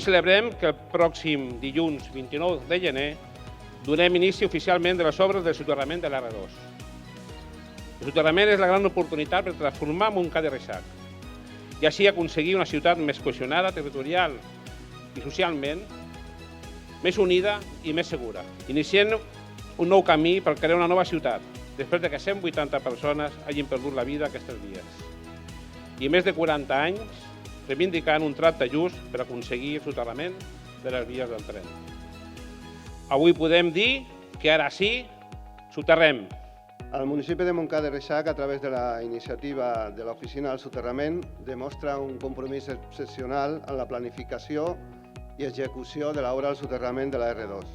celebrem que el pròxim dilluns 29 de gener donem inici oficialment de les obres del soterrament de l'R2. El soterrament és la gran oportunitat per transformar Montcada i Reixac i així aconseguir una ciutat més cohesionada territorial i socialment, més unida i més segura, iniciant un nou camí per crear una nova ciutat, després que 180 persones hagin perdut la vida aquestes vies. I més de 40 anys reivindicant un tracte just per aconseguir el soterrament de les vies del tren. Avui podem dir que ara sí, soterrem. El municipi de Montcada i Reixac, a través de la iniciativa de l'Oficina del Soterrament, demostra un compromís excepcional en la planificació i execució de l'obra del soterrament de la R2.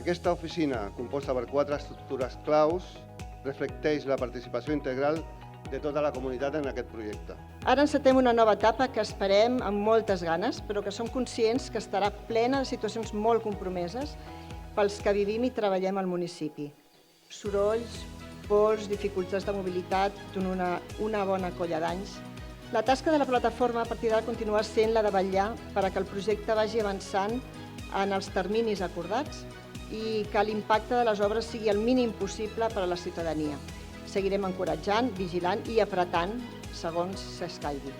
Aquesta oficina, composta per 4 estructures claus, reflecteix la participació integral de tota la comunitat en aquest projecte. Ara encetem una nova etapa que esperem amb moltes ganes, però que som conscients que estarà plena de situacions molt compromeses pels que vivim i treballem al municipi. Sorolls, pols, dificultats de mobilitat, una bona colla d'anys. La tasca de la plataforma a partir d'ara continua sent la de vetllar perquè el projecte vagi avançant en els terminis acordats i que l'impacte de les obres sigui el mínim possible per a la ciutadania. Seguirem encoratjant, vigilant i apretant segons s'escaigui.